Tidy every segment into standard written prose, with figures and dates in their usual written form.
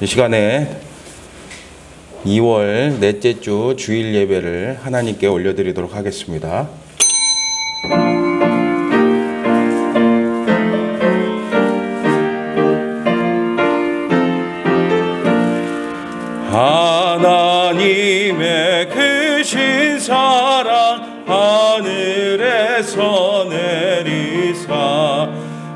이 시간에 2월 넷째 주 주일 예배를 하나님께 올려드리도록 하겠습니다. 하나님의 크신 사랑 하늘에서 내리사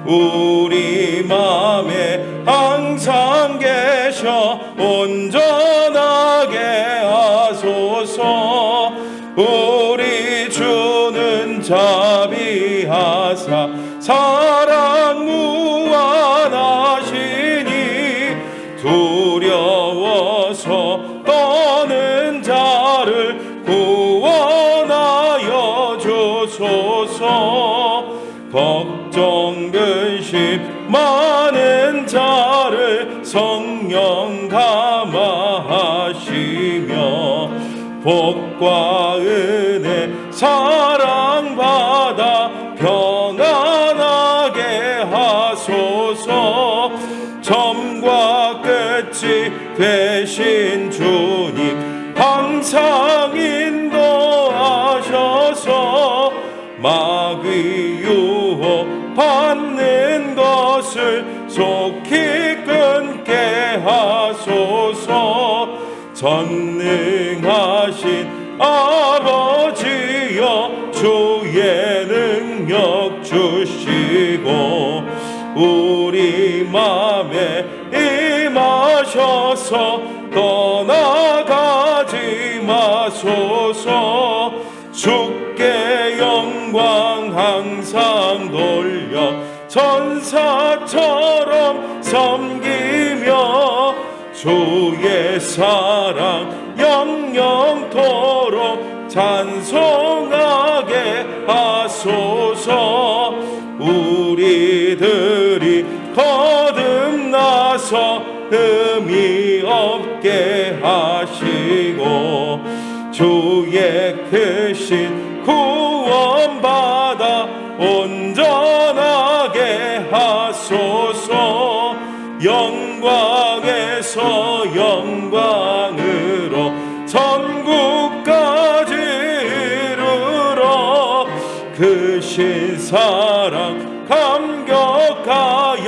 우리 맘에 항상 계셔 온전하게 하소서. 우리 주는 자비하사 사랑 무한하시니 두려워서 떠는 자를 구원하여 주소서. 걱정 근심 많은 자를 성령 감화하시며 복과 은혜 사랑받아 평안하게 하소서. 처음과 끝이 되신 주님 항상 인도하셔서 마귀 유혹 받는 것을 속히 끊게 하소서. 전능하신 아버지여 주의 능력 주시고 우리 맘에 임하셔서 떠나가지 마소서. 주께 영광 항상 돌려 천사처럼 섬기며 주의 사랑 영영토록 찬송하게 하소서. 우리들이 거듭나서 흠이 없게 하시고 주의 크신 구원받아 온전하게 하소서. 영광에서 영광으로 천국까지 이르러 크신 사랑 감격하여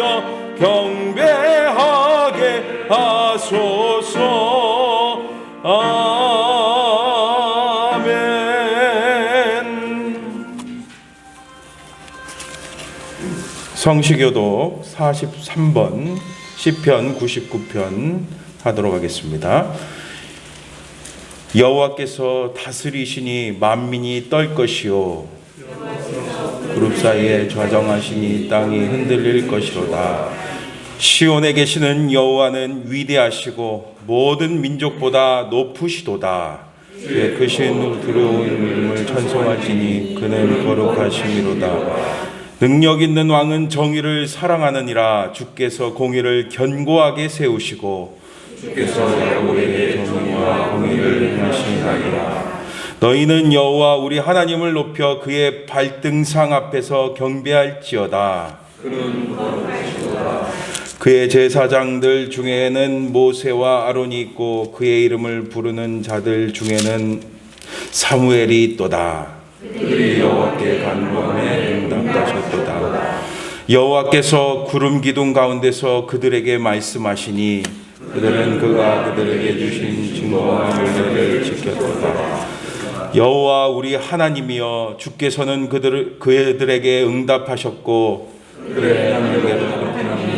경배하게 하소서. 성시교독 43번 시편 99편 하도록 하겠습니다. 여호와께서 다스리시니 만민이 떨 것이요 그룹 사이에 좌정하시니 땅이 흔들릴 것이로다. 시온에 계시는 여호와는 위대하시고 모든 민족보다 높으시도다. 그의 크신 두려운 이름을 찬송하시니 그는 거룩하심이로다. 능력 있는 왕은 정의를 사랑하느니라. 주께서 공의를 견고하게 세우시고 주께서 야곱에게 정의와 공의를 행하시나이다. 너희는 여호와 우리 하나님을 높여 그의 발등상 앞에서 경배할지어다. 그는 거룩하시도다. 그의 제사장들 중에는 모세와 아론이 있고 그의 이름을 부르는 자들 중에는 사무엘이 있도다. 그들이 여호와께 간구하매 응답하셨도다. 여호와께서 구름 기둥 가운데서 그들에게 말씀하시니 그들은 그가 그들에게 주신 증거와 윤례를 지켰도다. 여호와 우리 하나님이여 주께서는 그들에게 응답하셨고 그들의 하나님께로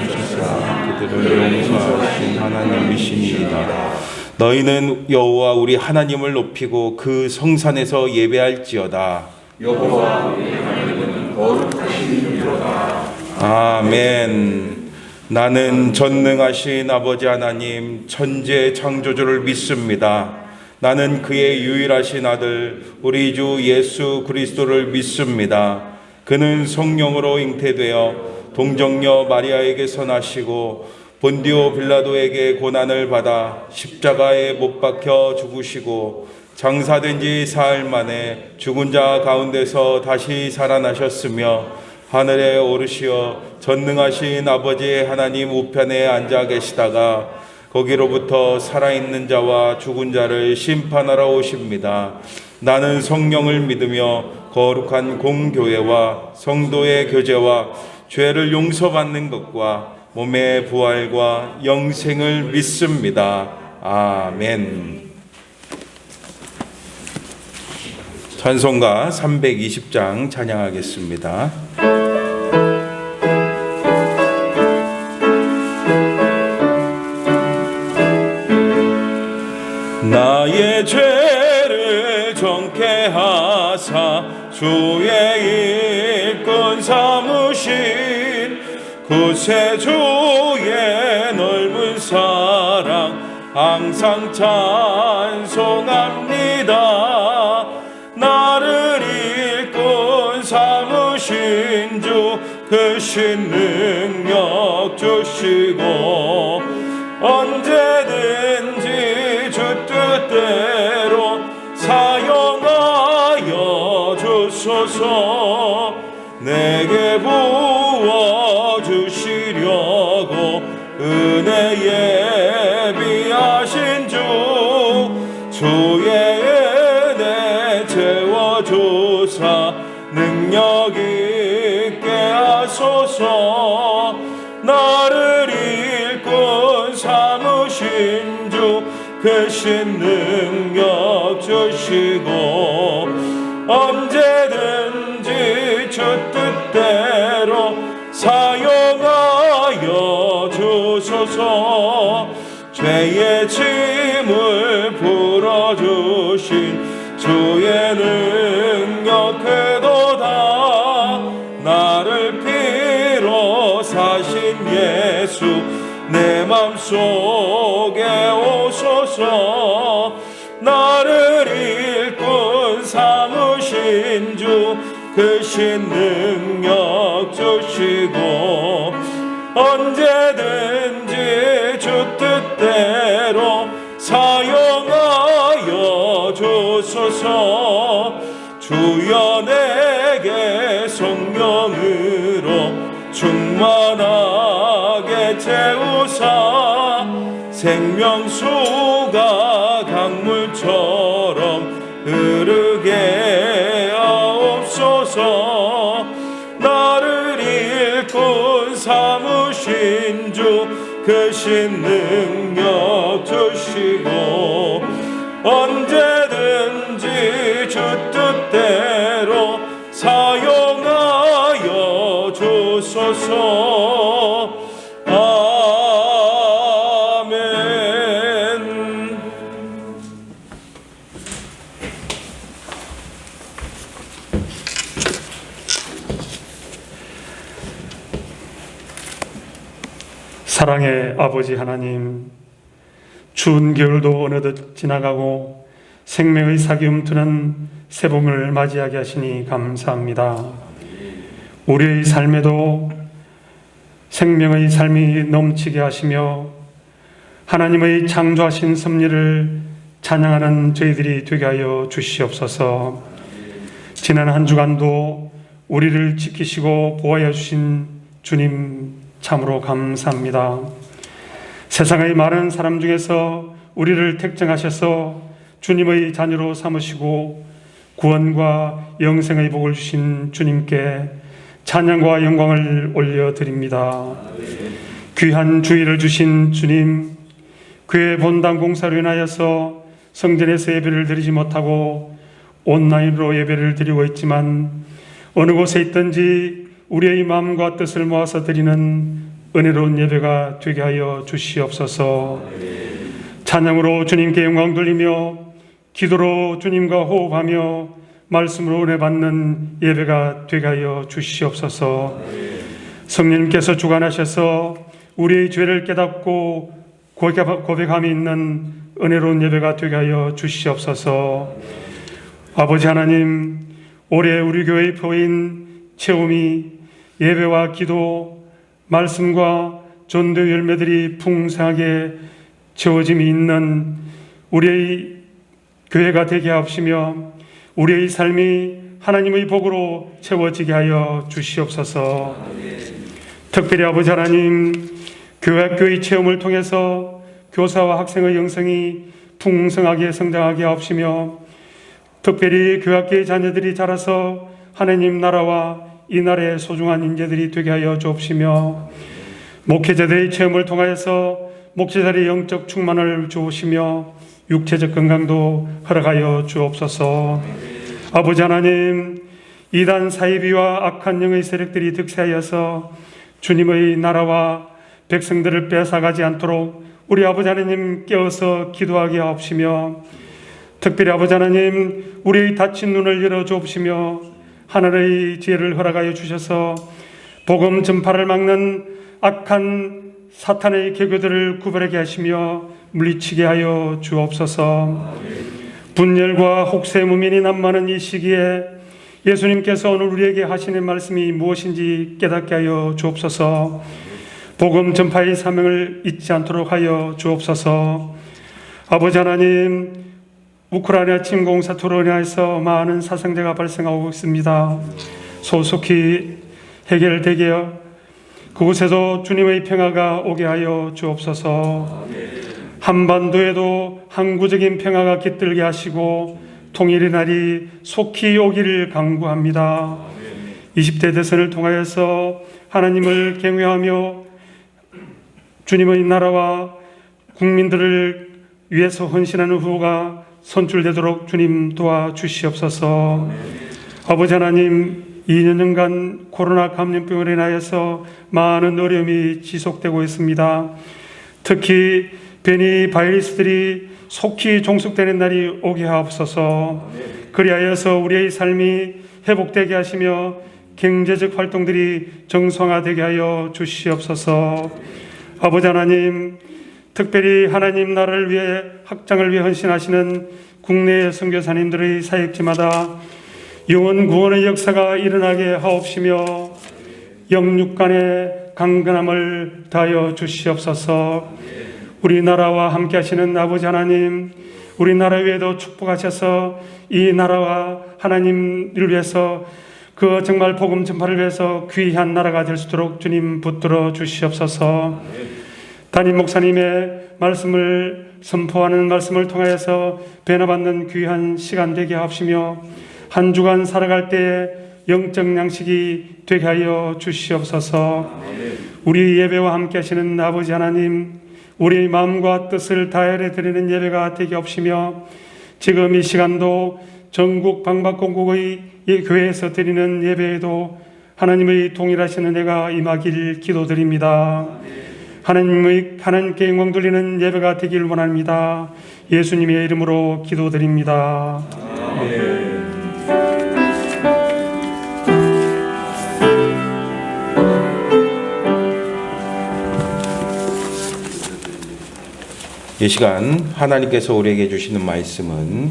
주시사 그들을 용서하신 하나님이시니이다. 너희는 여호와 우리 하나님을 높이고 그 성산에서 예배할지어다. 여호와 우리 하나님은 거룩하시니로다. 아멘. 나는 전능하신 아버지 하나님 천재 창조주를 믿습니다. 나는 그의 유일하신 아들 우리 주 예수 그리스도를 믿습니다. 그는 성령으로 잉태되어 동정녀 마리아에게서 나시고 본디오 빌라도에게 고난을 받아 십자가에 못 박혀 죽으시고 장사된 지 사흘 만에 죽은 자 가운데서 다시 살아나셨으며 하늘에 오르시어 전능하신 아버지 하나님 우편에 앉아 계시다가 거기로부터 살아있는 자와 죽은 자를 심판하러 오십니다. 나는 성령을 믿으며 거룩한 공교회와 성도의 교제와 죄를 용서받는 것과 몸의 부활과 영생을 믿습니다. 아멘. 찬송가 320장 찬양하겠습니다. 나의 죄를 정케 하사 주의 일꾼 삼으신 구세주의 넓은 사랑 항상 찬송합니다. 나를 일꾼 삼으신 주 크신 능력 주시고 언제든지 주 뜻대로 사용하여 주소서. 내게 부어주시려고 은혜 예비하신 주 주의 은혜 채워주사 능력 있게 하소서. 나를 일꾼 삼으신 주 크신 능력 주시고 언제든지 주 뜻대로 사용하여 주소서. 죄의 짐을 풀어주신 주의 능력 크도다. 나를 피로 사신 예수 내 맘속에 오소서. 나를 일꾼 삼으신 주 크신 능력 주시고 언제든지 주 뜻대로 사용하여 주소서. 주여 내게 성령으로 충만하게 채우사 생명수가 강물처럼 흐르게 하옵소서. 나를 일꾼 삼으신 주 크신 능력 주시고 언제든지 주 뜻대로 사용하여 주소서. 아멘. 사랑의 아버지 하나님, 추운 겨울도 어느덧 지나가고 생명의 사기움 트는 새봄을 맞이하게 하시니 감사합니다. 우리의 삶에도 생명의 삶이 넘치게 하시며 하나님의 창조하신 섭리를 찬양하는 저희들이 되게 하여 주시옵소서. 지난 한 주간도 우리를 지키시고 보호하여 주신 주님 참으로 감사합니다. 세상의 많은 사람 중에서 우리를 택정하셔서 주님의 자녀로 삼으시고 구원과 영생의 복을 주신 주님께 찬양과 영광을 올려드립니다. 귀한 주일을 주신 주님, 교회 본당 공사로 인하여서 성전에서 예배를 드리지 못하고 온라인으로 예배를 드리고 있지만 어느 곳에 있든지 우리의 마음과 뜻을 모아서 드리는 은혜로운 예배가 되게 하여 주시옵소서. 찬양으로 주님께 영광 돌리며 기도로 주님과 호흡하며 말씀으로 은혜 받는 예배가 되게 하여 주시옵소서. 성령님께서 주관하셔서 우리의 죄를 깨닫고 고백함이 있는 은혜로운 예배가 되게 하여 주시옵소서. 아버지 하나님, 올해 우리 교회의 표인 체험이 예배와 기도, 말씀과 전도 열매들이 풍성하게 채워짐이 있는 우리의 교회가 되게 하옵시며 우리의 삶이 하나님의 복으로 채워지게 하여 주시옵소서. 특별히 아버지 하나님, 교회 학교의 체험을 통해서 교사와 학생의 영성이 풍성하게 성장하게 하옵시며 특별히 교학계의 자녀들이 자라서 하나님 나라와 이 나라의 소중한 인재들이 되게 하여 주옵시며 목회자들의 체험을 통하여서 목회자들의 영적 충만을 주옵시며 육체적 건강도 허락하여 주옵소서. 아버지 하나님, 이단 사이비와 악한 영의 세력들이 득세하여서 주님의 나라와 백성들을 빼앗아가지 않도록 우리 아버지 하나님 깨어서 기도하게 하옵시며 특별히 아버지 하나님 우리의 닫힌 눈을 열어 주옵시며 하늘의 지혜를 허락하여 주셔서 복음 전파를 막는 악한 사탄의 계교들을 구별하게 하시며 물리치게 하여 주옵소서. 분열과 혹세 무민이 난무하는 이 시기에 예수님께서 오늘 우리에게 하시는 말씀이 무엇인지 깨닫게 하여 주옵소서. 복음 전파의 사명을 잊지 않도록 하여 주옵소서. 아버지 하나님, 우크라이나 침공사 토론에서 많은 사상자가 발생하고 있습니다. 소속히 해결되게 그곳에도 주님의 평화가 오게 하여 주옵소서. 한반도에도 항구적인 평화가 깃들게 하시고 통일의 날이 속히 오기를 간구합니다. 20대 대선을 통하여서 하나님을 경외하며 주님의 나라와 국민들을 위해서 헌신하는 후보가 선출되도록 주님 도와주시옵소서. 아버지 하나님, 2년간 코로나 감염병으로 인하여서 많은 어려움이 지속되고 있습니다. 특히 변이 바이러스들이 속히 종속되는 날이 오게 하옵소서. 그리하여서 우리의 삶이 회복되게 하시며 경제적 활동들이 정상화되게 하여 주시옵소서. 아버지 하나님, 특별히 하나님 나라를 위해 확장을 위해 헌신하시는 국내 선교사님들의 사역지마다 영혼 구원의 역사가 일어나게 하옵시며 영육 간의 강건함을 다하여 주시옵소서. 우리나라와 함께 하시는 아버지 하나님, 우리나라 위에도 축복하셔서 이 나라와 하나님을 위해서 그 정말 복음 전파를 위해서 귀한 나라가 될 수 있도록 주님 붙들어 주시옵소서. 담임 목사님의 말씀을 선포하는 말씀을 통하여서 변화받는 귀한 시간 되게 하옵시며 한 주간 살아갈 때에 영적 양식이 되게 하여 주시옵소서. 우리 예배와 함께 하시는 아버지 하나님, 우리의 마음과 뜻을 다혈해 드리는 예배가 되게 하옵시며 지금 이 시간도 전국 방방곡곡의 교회에서 드리는 예배에도 하나님의 동일하시는 은혜가 임하길 기도드립니다. 하나님께 영광 돌리는 예배가 되길 원합니다. 예수님의 이름으로 기도드립니다. 아멘. 이 시간 하나님께서 우리에게 주시는 말씀은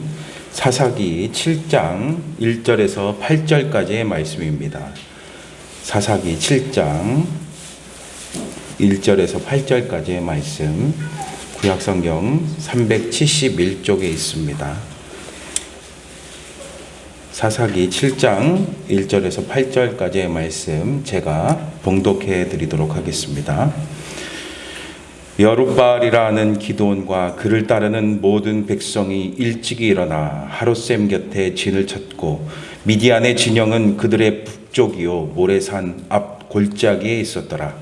사사기 7장 1절에서 8절까지의 말씀입니다. 사사기 7장 1절에서 8절까지의 말씀, 구약성경 371쪽에 있습니다. 사사기 7장 1절에서 8절까지의 말씀 제가 봉독해 드리도록 하겠습니다. 여룻바알이라는 기드온과 그를 따르는 모든 백성이 일찍이 일어나 하롯셈 곁에 진을 쳤고 미디안의 진영은 그들의 북쪽이요 모레산 앞 골짜기에 있었더라.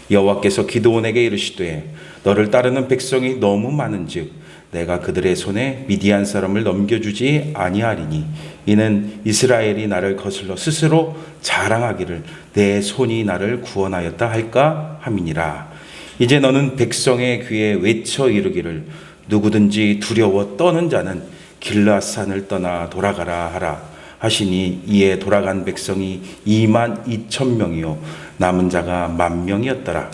여호와께서 기드온에게 이르시되 너를 따르는 백성이 너무 많은즉 내가 그들의 손에 미디안 사람을 넘겨주지 아니하리니 이는 이스라엘이 나를 거슬러 스스로 자랑하기를 내 손이 나를 구원하였다 할까 함이니라. 이제 너는 백성의 귀에 외쳐 이르기를 누구든지 두려워 떠는 자는 길라산을 떠나 돌아가라 하라 하시니 이에 돌아간 백성이 22,000명이요 남은 자가 10,000명이었더라.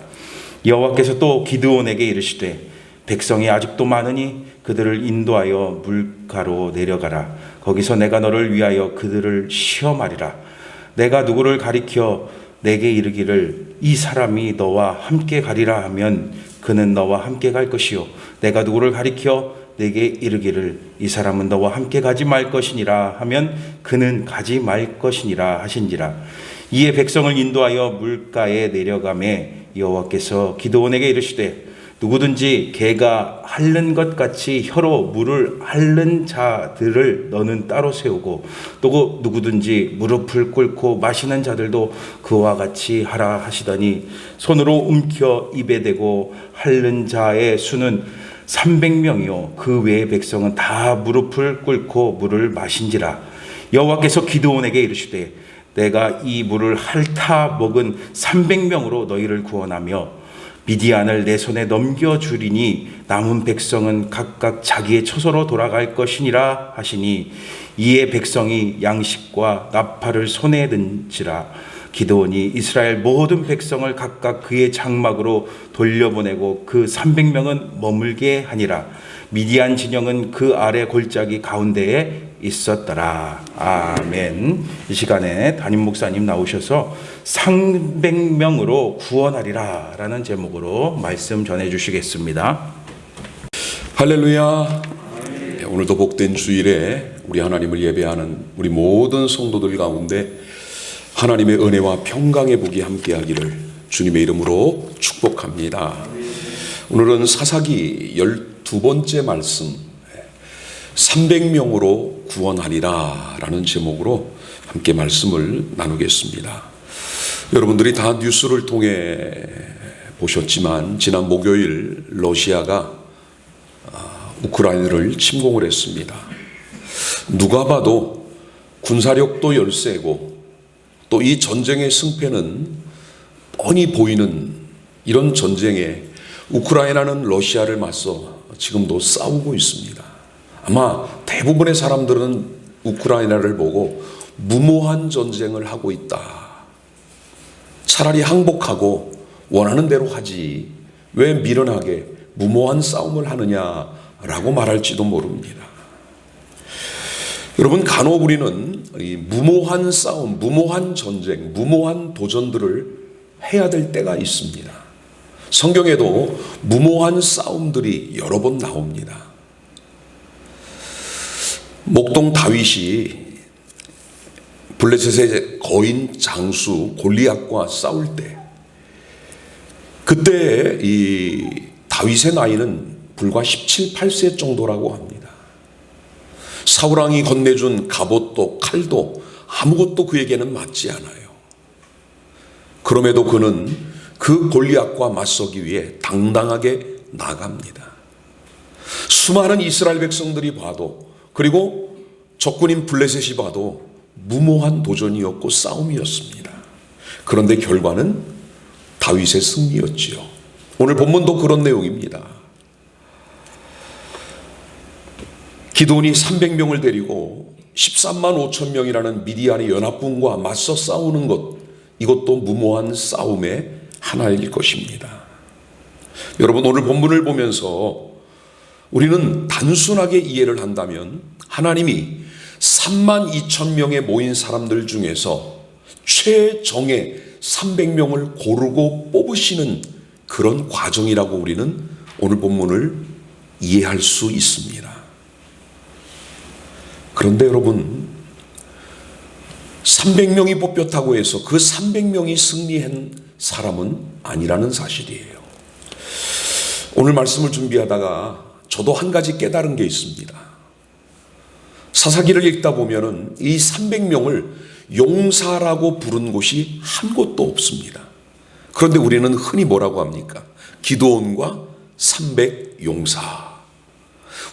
여호와께서 또 기드온에게 이르시되 백성이 아직도 많으니 그들을 인도하여 물가로 내려가라. 거기서 내가 너를 위하여 그들을 시험하리라. 내가 누구를 가리켜 내게 이르기를 이 사람이 너와 함께 가리라 하면 그는 너와 함께 갈 것이요 내가 누구를 가리켜 내게 이르기를 이 사람은 너와 함께 가지 말 것이니라 하면 그는 가지 말 것이니라 하신지라. 이에 백성을 인도하여 물가에 내려가매 여호와께서 기드온에게 이르시되 누구든지 개가 핥는 것 같이 혀로 물을 핥는 자들을 너는 따로 세우고 또 누구든지 무릎을 꿇고 마시는 자들도 그와 같이 하라 하시더니 손으로 움켜 입에 대고 핥는 자의 수는 300명이요 그 외의 백성은 다 무릎을 꿇고 물을 마신지라. 여호와께서 기드온에게 이르시되 내가 이 물을 핥아 먹은 300명으로 너희를 구원하며 미디안을 내 손에 넘겨주리니 남은 백성은 각각 자기의 처소로 돌아갈 것이니라 하시니 이에 백성이 양식과 나팔을 손에 든지라. 기드온이 이스라엘 모든 백성을 각각 그의 장막으로 돌려보내고 그 300명은 머물게 하니라. 미디안 진영은 그 아래 골짜기 가운데에 있었더라. 아멘. 이 시간에 담임 목사님 나오셔서 300명으로 구원하리라 라는 제목으로 말씀 전해 주시겠습니다. 할렐루야. 오늘도 복된 주일에 우리 하나님을 예배하는 우리 모든 성도들 가운데 하나님의 은혜와 평강의 복이 함께하기를 주님의 이름으로 축복합니다. 오늘은 사사기 12번째 말씀 300명으로 구원하리라 라는 제목으로 함께 말씀을 나누겠습니다. 여러분들이 다 뉴스를 통해 보셨지만 지난 목요일 러시아가 우크라이나를 침공을 했습니다. 누가 봐도 군사력도 열세고 또 이 전쟁의 승패는 뻔히 보이는 이런 전쟁에 우크라이나는 러시아를 맞서 지금도 싸우고 있습니다. 아마 대부분의 사람들은 우크라이나를 보고 무모한 전쟁을 하고 있다. 차라리 항복하고 원하는 대로 하지 왜 미련하게 무모한 싸움을 하느냐라고 말할지도 모릅니다. 여러분, 간혹 우리는 이 무모한 싸움, 무모한 전쟁, 무모한 도전들을 해야 될 때가 있습니다. 성경에도 무모한 싸움들이 여러 번 나옵니다. 목동 다윗이 블레셋의 거인 장수 골리앗과 싸울 때 그때 이 다윗의 나이는 불과 17, 8세 정도라고 합니다. 사울왕이 건네준 갑옷도 칼도 아무것도 그에게는 맞지 않아요. 그럼에도 그는 그 골리앗과 맞서기 위해 당당하게 나갑니다. 수많은 이스라엘 백성들이 봐도 그리고 적군인 블레셋이 봐도 무모한 도전이었고 싸움이었습니다. 그런데 결과는 다윗의 승리였지요. 오늘 본문도 그런 내용입니다. 기드온이 300명을 데리고 13만 5천 명이라는 미디안의 연합군과 맞서 싸우는 것, 이것도 무모한 싸움의 하나일 것입니다. 여러분, 오늘 본문을 보면서 우리는 단순하게 이해를 한다면 하나님이 3만 2천 명에 모인 사람들 중에서 최정예 300명을 고르고 뽑으시는 그런 과정이라고 우리는 오늘 본문을 이해할 수 있습니다. 그런데 여러분, 300명이 뽑혔다고 해서 그 300명이 승리한 사람은 아니라는 사실이에요. 오늘 말씀을 준비하다가 저도 한 가지 깨달은 게 있습니다. 사사기를 읽다 보면은 이 300명을 용사라고 부른 곳이 한 곳도 없습니다. 그런데 우리는 흔히 뭐라고 합니까? 기드온과 300용사.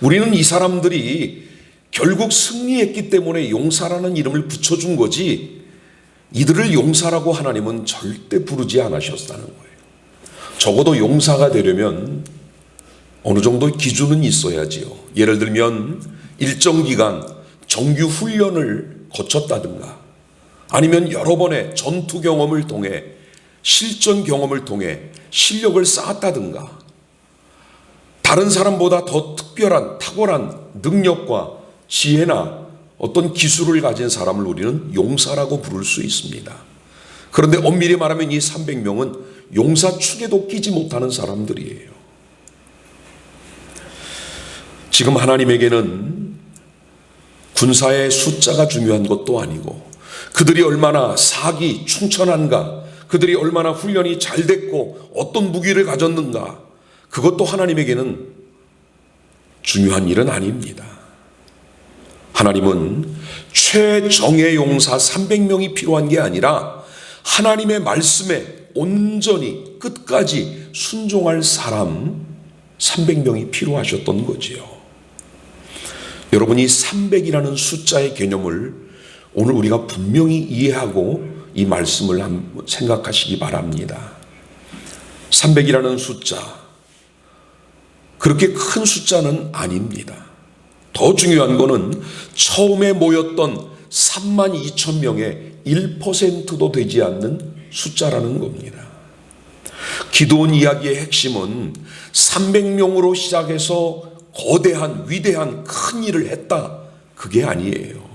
우리는 이 사람들이 결국 승리했기 때문에 용사라는 이름을 붙여준 거지 이들을 용사라고 하나님은 절대 부르지 않으셨다는 거예요. 적어도 용사가 되려면 어느 정도 기준은 있어야지요. 예를 들면 일정 기간 정규 훈련을 거쳤다든가 아니면 여러 번의 전투 경험을 통해 실전 경험을 통해 실력을 쌓았다든가 다른 사람보다 더 특별한 탁월한 능력과 지혜나 어떤 기술을 가진 사람을 우리는 용사라고 부를 수 있습니다. 그런데 엄밀히 말하면 이 300명은 용사 축에도 끼지 못하는 사람들이에요. 지금 하나님에게는 군사의 숫자가 중요한 것도 아니고 그들이 얼마나 사기 충천한가, 그들이 얼마나 훈련이 잘 됐고 어떤 무기를 가졌는가, 그것도 하나님에게는 중요한 일은 아닙니다. 하나님은 최정예 용사 300명이 필요한 게 아니라 하나님의 말씀에 온전히 끝까지 순종할 사람 300명이 필요하셨던 거지요. 여러분이 300이라는 숫자의 개념을 오늘 우리가 분명히 이해하고 이 말씀을 한번 생각하시기 바랍니다. 300이라는 숫자, 그렇게 큰 숫자는 아닙니다. 더 중요한 거는 처음에 모였던 32,000명의 1%도 되지 않는 숫자라는 겁니다. 기드온 이야기의 핵심은 300명으로 시작해서 거대한 위대한 큰 일을 했다, 그게 아니에요.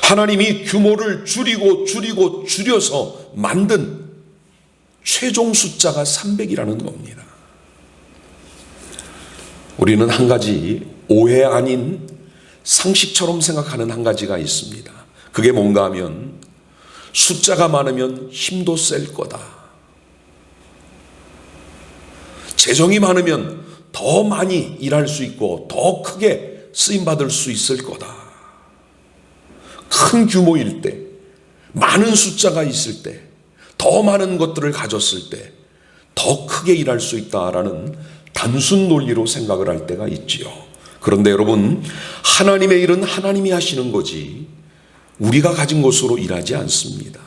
하나님이 규모를 줄여서 만든 최종 숫자가 300이라는 겁니다. 우리는 한 가지 오해 아닌 상식처럼 생각하는 한 가지가 있습니다. 그게 뭔가 하면 숫자가 많으면 힘도 셀 거다. 재정이 많으면 더 많이 일할 수 있고 더 크게 쓰임받을 수 있을 거다. 큰 규모일 때, 많은 숫자가 있을 때, 더 많은 것들을 가졌을 때 더 크게 일할 수 있다라는 단순 논리로 생각을 할 때가 있지요. 그런데 여러분, 하나님의 일은 하나님이 하시는 거지 우리가 가진 것으로 일하지 않습니다.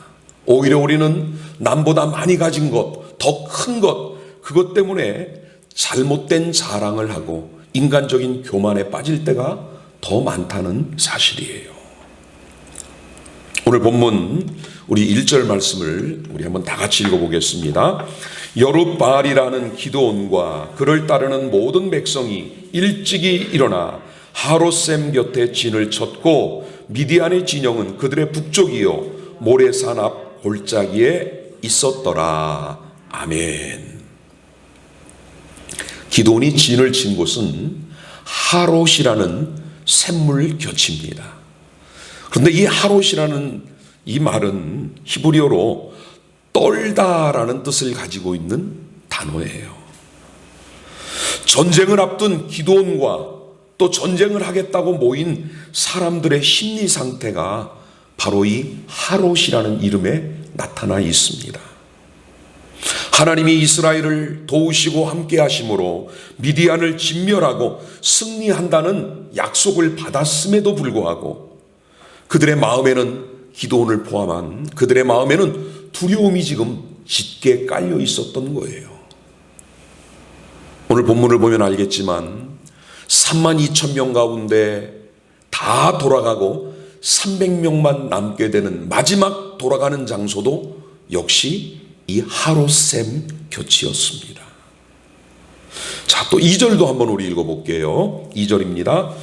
오히려 우리는 남보다 많이 가진 것, 더 큰 것, 그것 때문에 잘못된 자랑을 하고 인간적인 교만에 빠질 때가 더 많다는 사실이에요. 오늘 본문 우리 1절 말씀을 우리 한번 다 같이 읽어보겠습니다. 여룻바알이라는 기드온과 그를 따르는 모든 백성이 일찍이 일어나 하롯셈 곁에 진을 쳤고 미디안의 진영은 그들의 북쪽이요 모레산 앞 골짜기에 있었더라. 아멘. 기드온이 진을 친 곳은 하롯이라는 샘물 곁입니다. 그런데 이 하롯이라는 이 말은 히브리어로 떨다라는 뜻을 가지고 있는 단어예요. 전쟁을 앞둔 기드온과 또 전쟁을 하겠다고 모인 사람들의 심리 상태가 바로 이 하롯이라는 이름에 나타나 있습니다. 하나님이 이스라엘을 도우시고 함께 하심으로 미디안을 진멸하고 승리한다는 약속을 받았음에도 불구하고 그들의 마음에는, 기드온을 포함한 그들의 마음에는 두려움이 지금 짙게 깔려 있었던 거예요. 오늘 본문을 보면 알겠지만 32,000명 가운데 다 돌아가고 300명만 남게 되는 마지막 돌아가는 장소도 역시 이 하롯셈 곁이었습니다. 자, 또 2절도 한번 우리 읽어볼게요. 2절입니다.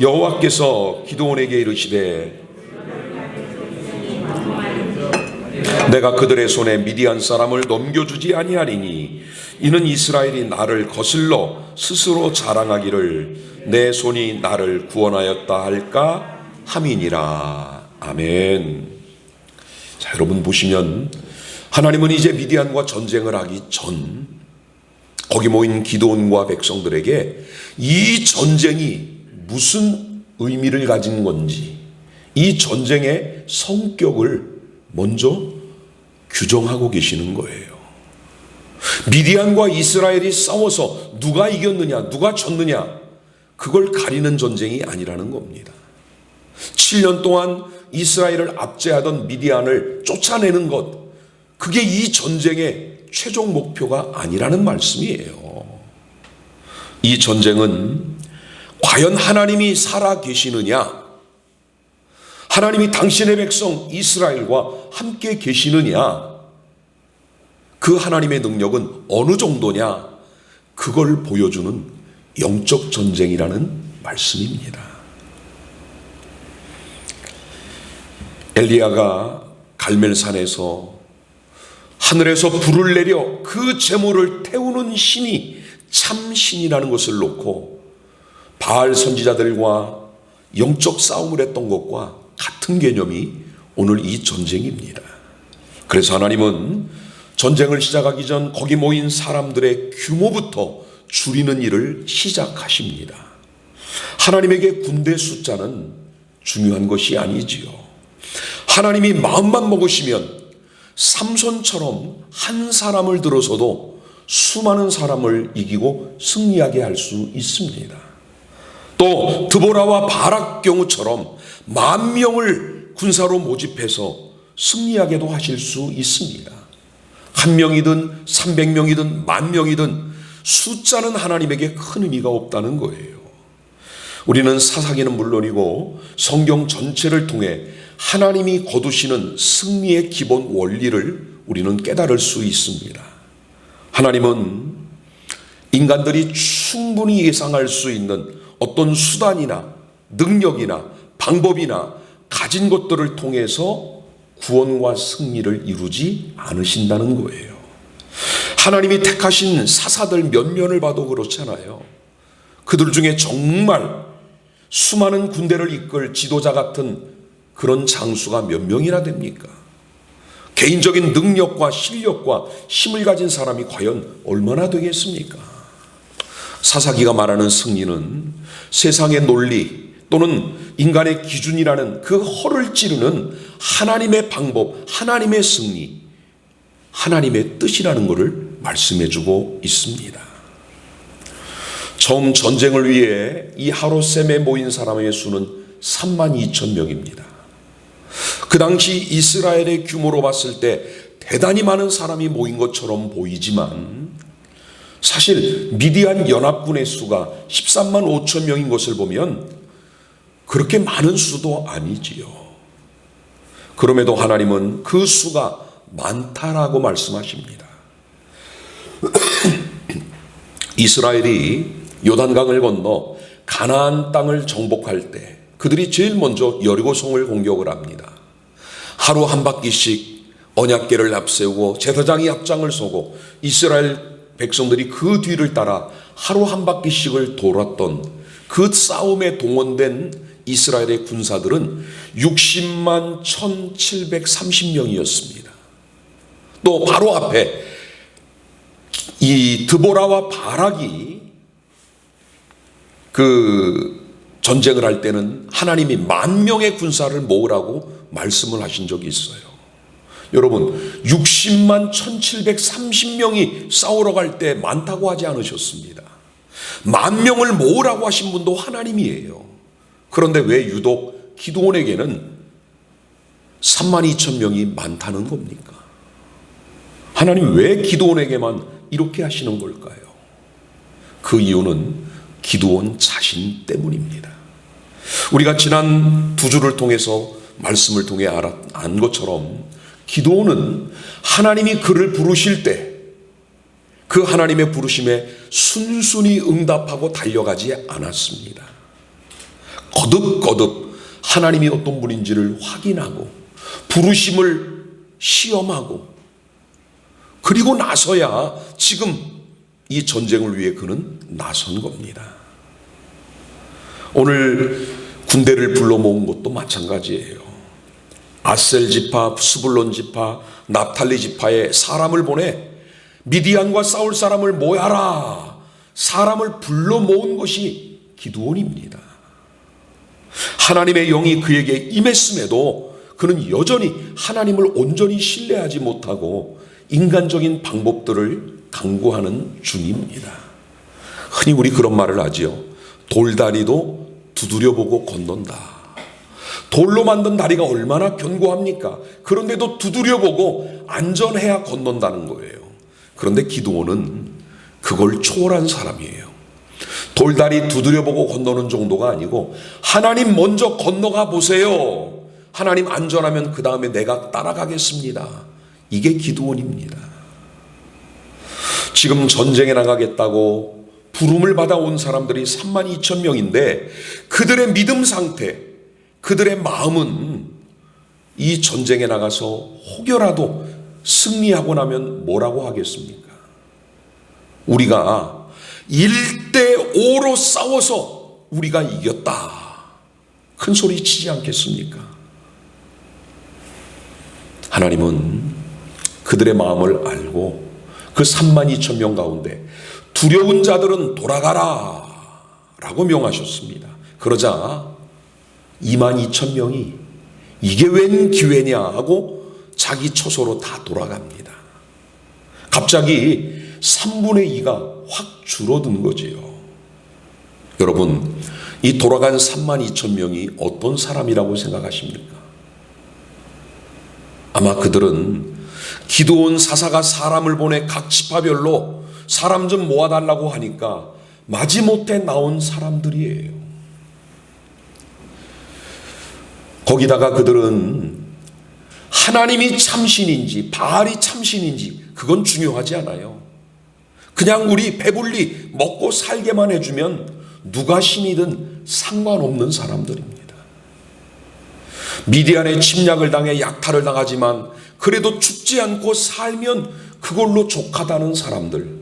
여호와께서 기드온에게 이르시되 내가 그들의 손에 미디안 사람을 넘겨주지 아니하리니 이는 이스라엘이 나를 거슬러 스스로 자랑하기를 내 손이 나를 구원하였다 할까 함이니라. 아멘. 자, 여러분 보시면 하나님은 이제 미디안과 전쟁을 하기 전 거기 모인 기드온과 백성들에게 이 전쟁이 무슨 의미를 가진 건지, 이 전쟁의 성격을 먼저 규정하고 계시는 거예요. 미디안과 이스라엘이 싸워서 누가 이겼느냐, 누가 졌느냐, 그걸 가리는 전쟁이 아니라는 겁니다. 7년 동안 이스라엘을 압제하던 미디안을 쫓아내는 것, 그게 이 전쟁의 최종 목표가 아니라는 말씀이에요. 이 전쟁은 과연 하나님이 살아 계시느냐, 하나님이 당신의 백성 이스라엘과 함께 계시느냐, 그 하나님의 능력은 어느 정도냐, 그걸 보여주는 영적 전쟁이라는 말씀입니다. 엘리야가 갈멜산에서 하늘에서 불을 내려 그 제물을 태우는 신이 참 신이라는 것을 놓고 바알 선지자들과 영적 싸움을 했던 것과 같은 개념이 오늘 이 전쟁입니다. 그래서 하나님은 전쟁을 시작하기 전 거기 모인 사람들의 규모부터 줄이는 일을 시작하십니다. 하나님에게 군대 숫자는 중요한 것이 아니지요. 하나님이 마음만 먹으시면 삼손처럼 한 사람을 들어서도 수많은 사람을 이기고 승리하게 할 수 있습니다. 또 드보라와 바락 경우처럼 10,000명을 군사로 모집해서 승리하게도 하실 수 있습니다. 1명이든 300명이든 10,000명이든 숫자는 하나님에게 큰 의미가 없다는 거예요. 우리는 사사기는 물론이고 성경 전체를 통해 하나님이 거두시는 승리의 기본 원리를 우리는 깨달을 수 있습니다. 하나님은 인간들이 충분히 예상할 수 있는 어떤 수단이나 능력이나 방법이나 가진 것들을 통해서 구원과 승리를 이루지 않으신다는 거예요. 하나님이 택하신 사사들 몇몇을 봐도 그렇잖아요. 그들 중에 정말 수많은 군대를 이끌 지도자 같은 그런 장수가 몇 명이나 됩니까? 개인적인 능력과 실력과 힘을 가진 사람이 과연 얼마나 되겠습니까? 사사기가 말하는 승리는 세상의 논리 또는 인간의 기준이라는 그 허를 찌르는 하나님의 방법, 하나님의 승리, 하나님의 뜻이라는 것을 말씀해주고 있습니다. 처음 전쟁을 위해 이 하롯셈에 모인 사람의 수는 32,000명입니다. 그 당시 이스라엘의 규모로 봤을 때 대단히 많은 사람이 모인 것처럼 보이지만 사실 미디안 연합군의 수가 13만 5천 명인 것을 보면 그렇게 많은 수도 아니지요. 그럼에도 하나님은 그 수가 많다라고 말씀하십니다. 이스라엘이 요단강을 건너 가나안 땅을 정복할 때 그들이 제일 먼저 여리고성을 공격을 합니다. 하루 한 바퀴씩 언약궤를 앞세우고 제사장이 앞장을 서고 이스라엘 백성들이 그 뒤를 따라 하루 한 바퀴씩을 돌았던 그 싸움에 동원된 이스라엘의 군사들은 60만 1,730명이었습니다. 또 바로 앞에 이 드보라와 바락이 그 전쟁을 할 때는 하나님이 10,000명의 군사를 모으라고 말씀을 하신 적이 있어요. 여러분 60만 1,730명이 싸우러 갈 때 많다고 하지 않으셨습니다. 10,000명을 모으라고 하신 분도 하나님이에요. 그런데 왜 유독 기드온에게는 32,000명이 많다는 겁니까? 하나님 왜 기드온에게만 이렇게 하시는 걸까요? 그 이유는 기드온 자신 때문입니다. 우리가 지난 두 주를 통해서 말씀을 통해 안 것처럼 기드온은 하나님이 그를 부르실 때 그 하나님의 부르심에 순순히 응답하고 달려가지 않았습니다. 거듭거듭 하나님이 어떤 분인지를 확인하고 부르심을 시험하고 그리고 나서야 지금 이 전쟁을 위해 그는 나선 겁니다. 오늘 군대를 불러 모은 것도 마찬가지예요. 아셀 지파, 스불론 지파, 납탈리 지파에 사람을 보내 미디안과 싸울 사람을 모아라. 사람을 불러 모은 것이 기드온입니다. 하나님의 영이 그에게 임했음에도 그는 여전히 하나님을 온전히 신뢰하지 못하고 인간적인 방법들을 강구하는 중입니다. 흔히 우리 그런 말을 하지요. 돌다리도 두드려보고 건넌다. 돌로 만든 다리가 얼마나 견고합니까? 그런데도 두드려보고 안전해야 건넌다는 거예요. 그런데 기드온은 그걸 초월한 사람이에요. 돌다리 두드려보고 건너는 정도가 아니고 하나님 먼저 건너가 보세요. 하나님 안전하면 그 다음에 내가 따라가겠습니다. 이게 기드온입니다. 지금 전쟁에 나가겠다고 부름을 받아온 사람들이 32,000명인데 그들의 믿음 상태, 그들의 마음은 이 전쟁에 나가서 혹여라도 승리하고 나면 뭐라고 하겠습니까? 우리가 1대5로 싸워서 우리가 이겼다. 큰 소리 치지 않겠습니까? 하나님은 그들의 마음을 알고 그 32,000명 가운데 두려운 자들은 돌아가라 라고 명하셨습니다. 그러자 22,000명이 이게 웬 기회냐 하고 자기 처소로 다 돌아갑니다. 갑자기 3분의 2가 확 줄어든 거지요. 여러분, 이 돌아간 32,000명이 어떤 사람이라고 생각하십니까? 아마 그들은 기드온 사사가 사람을 보내 각 지파별로 사람 좀 모아달라고 하니까 마지못해 나온 사람들이에요. 거기다가 그들은 하나님이 참신인지 바알이 참신인지 그건 중요하지 않아요. 그냥 우리 배불리 먹고 살게만 해주면 누가 신이든 상관없는 사람들입니다. 미디안의 침략을 당해 약탈을 당하지만 그래도 죽지 않고 살면 그걸로 족하다는 사람들,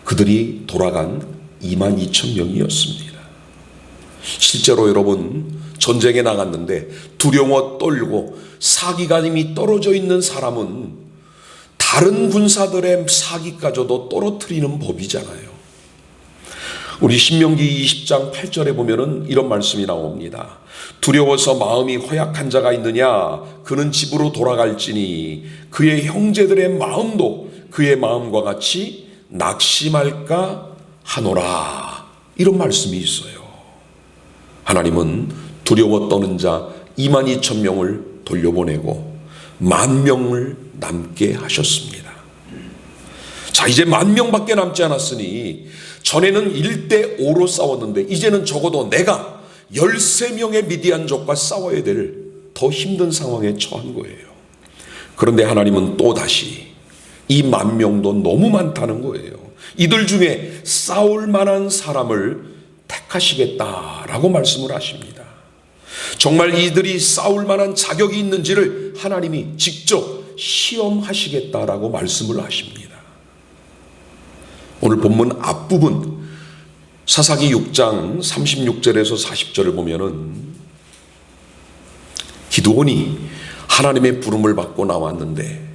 그들이 돌아간 22,000명이었습니다. 실제로 여러분, 전쟁에 나갔는데 두려워 떨고 사기감이 떨어져 있는 사람은 다른 군사들의 사기까지도 떨어뜨리는 법이잖아요. 우리 신명기 20장 8절에 보면은 이런 말씀이 나옵니다. 두려워서 마음이 허약한 자가 있느냐? 그는 집으로 돌아갈지니 그의 형제들의 마음도 그의 마음과 같이 낙심할까 하노라. 이런 말씀이 있어요. 하나님은 두려워 떠는 자 22,000명을 돌려보내고 10,000명을 남게 하셨습니다. 자, 이제 10,000명밖에 남지 않았으니 전에는 1대5로 싸웠는데 이제는 적어도 내가 13명의 미디안족과 싸워야 될 더 힘든 상황에 처한 거예요. 그런데 하나님은 또다시 이 10,000명도 너무 많다는 거예요. 이들 중에 싸울 만한 사람을 택하시겠다라고 말씀을 하십니다. 정말 이들이 싸울 만한 자격이 있는지를 하나님이 직접 시험하시겠다라고 말씀을 하십니다. 오늘 본문 앞부분 사사기 6장 36절에서 40절을 보면은 기드온이 하나님의 부름을 받고 나왔는데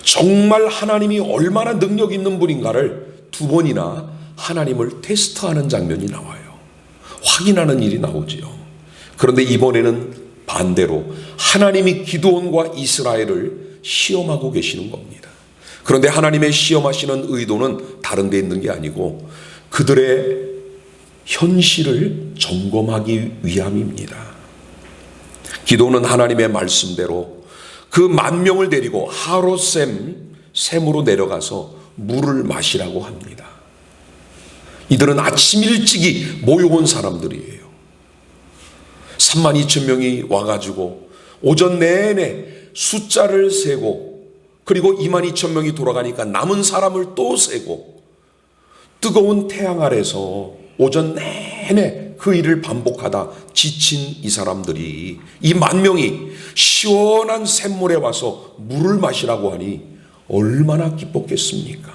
정말 하나님이 얼마나 능력 있는 분인가를 2번이나 하나님을 테스트하는 장면이 나와요. 확인하는 일이 나오지요. 그런데 이번에는 반대로 하나님이 기드온과 이스라엘을 시험하고 계시는 겁니다. 그런데 하나님의 시험하시는 의도는 다른 데 있는 게 아니고 그들의 현실을 점검하기 위함입니다. 기도는 하나님의 말씀대로 그 10,000명을 데리고 샘으로 내려가서 물을 마시라고 합니다. 이들은 아침 일찍이 모여온 사람들이에요. 32,000명이 와가지고 오전 내내 숫자를 세고 그리고 22,000명이 돌아가니까 남은 사람을 또 세고 뜨거운 태양 아래서 오전 내내 그 일을 반복하다 지친 이 사람들이 이 10,000명이 시원한 샘물에 와서 물을 마시라고 하니 얼마나 기뻤겠습니까?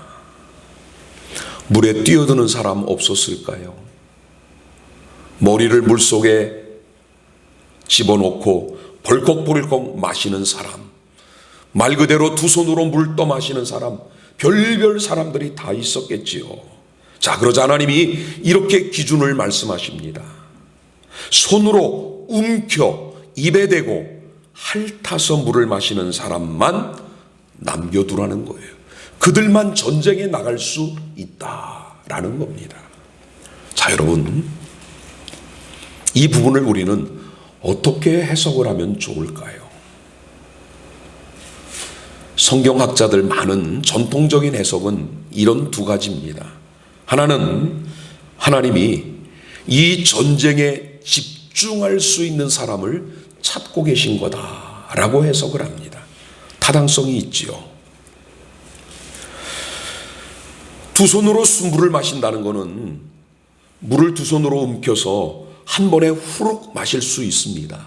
물에 뛰어드는 사람 없었을까요? 머리를 물속에 집어넣고 벌컥벌컥 마시는 사람, 말 그대로 두 손으로 물 떠 마시는 사람, 별별 사람들이 다 있었겠지요. 자, 그러자 하나님이 이렇게 기준을 말씀하십니다. 손으로 움켜 입에 대고 핥아서 물을 마시는 사람만 남겨두라는 거예요. 그들만 전쟁에 나갈 수 있다라는 겁니다. 자, 여러분, 이 부분을 우리는 어떻게 해석을 하면 좋을까요? 성경학자들 많은 전통적인 해석은 이런 2가지입니다. 하나는 하나님이 이 전쟁에 집중할 수 있는 사람을 찾고 계신 거다라고 해석을 합니다. 타당성이 있지요. 두 손으로 물을 마신다는 것은 물을 두 손으로 움켜서 한 번에 후룩 마실 수 있습니다.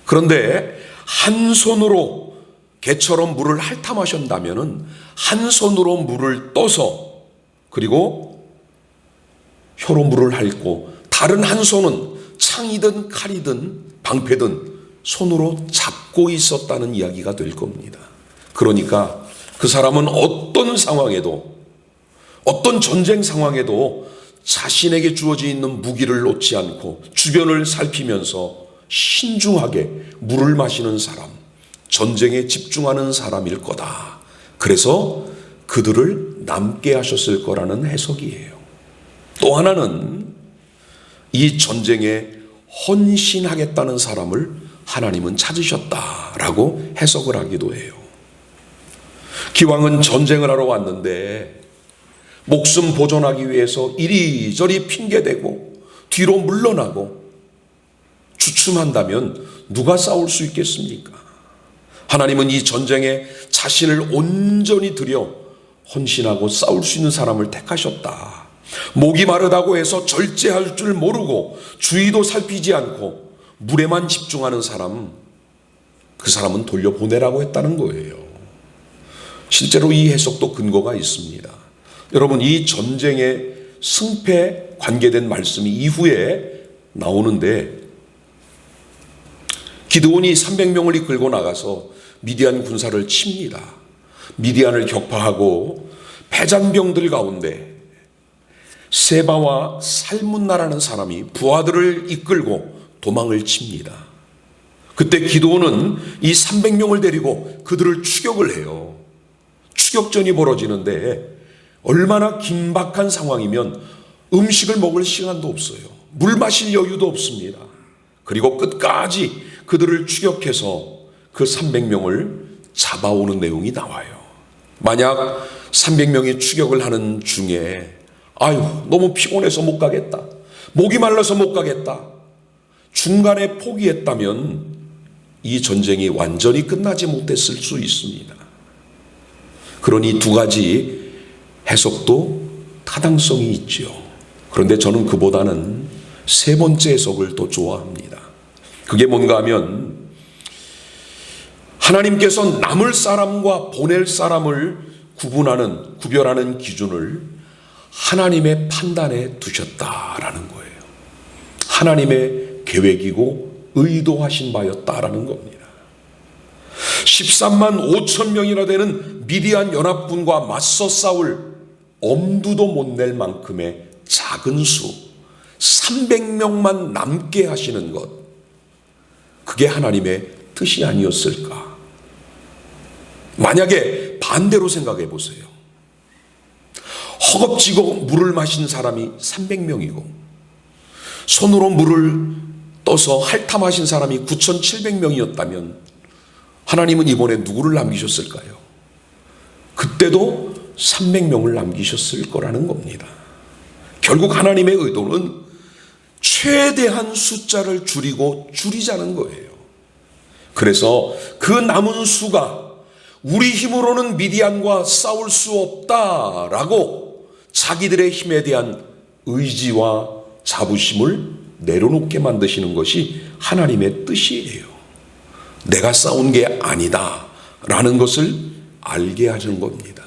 그런데 한 손으로 개처럼 물을 핥아 마신다면은 한 손으로 물을 떠서 그리고 혀로 물을 핥고 다른 한 손은 창이든 칼이든 방패든 손으로 잡고 있었다는 이야기가 될 겁니다. 그러니까 그 사람은 어떤 상황에도, 어떤 전쟁 상황에도 자신에게 주어져 있는 무기를 놓지 않고 주변을 살피면서 신중하게 물을 마시는 사람, 전쟁에 집중하는 사람일 거다. 그래서 그들을 남게 하셨을 거라는 해석이에요. 또 하나는 이 전쟁에 헌신하겠다는 사람을 하나님은 찾으셨다라고 해석을 하기도 해요. 기왕은 전쟁을 하러 왔는데 목숨 보존하기 위해서 이리저리 핑계대고 뒤로 물러나고 주춤한다면 누가 싸울 수 있겠습니까? 하나님은 이 전쟁에 자신을 온전히 들여 헌신하고 싸울 수 있는 사람을 택하셨다. 목이 마르다고 해서 절제할 줄 모르고 주위도 살피지 않고 물에만 집중하는 사람, 그 사람은 돌려보내라고 했다는 거예요. 실제로 이 해석도 근거가 있습니다. 여러분, 이 전쟁의 승패에 관계된 말씀이 이후에 나오는데, 기드온이 300명을 이끌고 나가서 미디안 군사를 칩니다. 미디안을 격파하고 패잔병들 가운데 세바와 살문나라는 사람이 부하들을 이끌고 도망을 칩니다. 그때 기드온은 이 300명을 데리고 그들을 추격을 해요. 추격전이 벌어지는데 얼마나 긴박한 상황이면 음식을 먹을 시간도 없어요. 물 마실 여유도 없습니다. 그리고 끝까지 그들을 추격해서 그 300명을 잡아오는 내용이 나와요. 만약 300명이 추격을 하는 중에 너무 피곤해서 못 가겠다, 목이 말라서 못 가겠다, 중간에 포기했다면 이 전쟁이 완전히 끝나지 못했을 수 있습니다. 그러니 두 가지 해석도 타당성이 있죠. 그런데 저는 그보다는 세 번째 해석을 더 좋아합니다. 그게 뭔가 하면 하나님께서 남을 사람과 보낼 사람을 구별하는 기준을 하나님의 판단에 두셨다라는 거예요. 하나님의 계획이고 의도하신 바였다라는 겁니다. 13만 5천 명이나 되는 미디안 연합군과 맞서 싸울 엄두도 못 낼 만큼의 작은 수 300명만 남게 하시는 것, 그게 하나님의 뜻이 아니었을까? 만약에 반대로 생각해 보세요. 허겁지겁 물을 마신 사람이 300명이고 손으로 물을 떠서 핥아마신 사람이 9,700명이었다면 하나님은 이번에 누구를 남기셨을까요? 그때도 300명을 남기셨을 거라는 겁니다. 결국 하나님의 의도는 최대한 숫자를 줄이자는 거예요. 그래서 그 남은 수가 우리 힘으로는 미디안과 싸울 수 없다라고 자기들의 힘에 대한 의지와 자부심을 내려놓게 만드시는 것이 하나님의 뜻이에요. 내가 싸운 게 아니다 라는 것을 알게 하는 겁니다.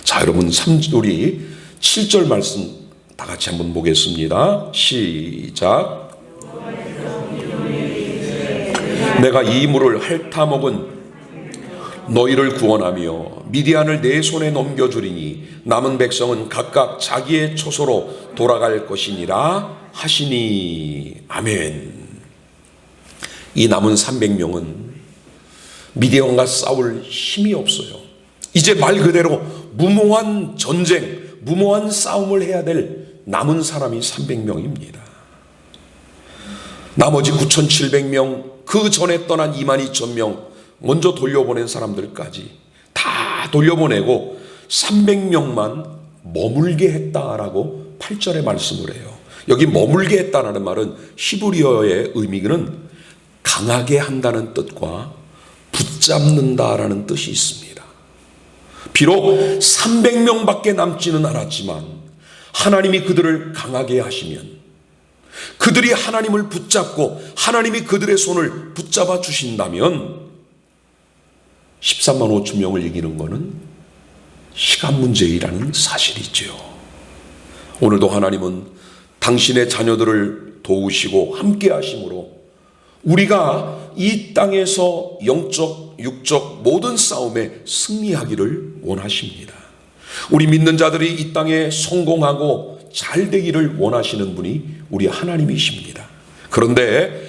자, 여러분, 우리 7절 말씀 다 같이 한번 보겠습니다. 시작. 내가 이 물을 핥아먹은 너희를 구원하며 미디안을 내 손에 넘겨주리니 남은 백성은 각각 자기의 처소로 돌아갈 것이니라 하시니. 아멘. 이 남은 300명은 미디안과 싸울 힘이 없어요. 이제 말 그대로 무모한 전쟁, 무모한 싸움을 해야 될 남은 사람이 300명입니다. 나머지 9,700명, 그 전에 떠난 22,000명 먼저 돌려보낸 사람들까지 다 돌려보내고 300명만 머물게 했다라고 8절에 말씀을 해요. 여기 머물게 했다라는 말은 히브리어의 의미는 강하게 한다는 뜻과 붙잡는다라는 뜻이 있습니다. 비록 300명밖에 남지는 않았지만 하나님이 그들을 강하게 하시면, 그들이 하나님을 붙잡고 하나님이 그들의 손을 붙잡아 주신다면 13만 5천 명을 이기는 것은 시간 문제이라는 사실이죠. 오늘도 하나님은 당신의 자녀들을 도우시고 함께 하심으로 우리가 이 땅에서 영적, 육적 모든 싸움에 승리하기를 원하십니다. 우리 믿는 자들이 이 땅에 성공하고 잘 되기를 원하시는 분이 우리 하나님이십니다. 그런데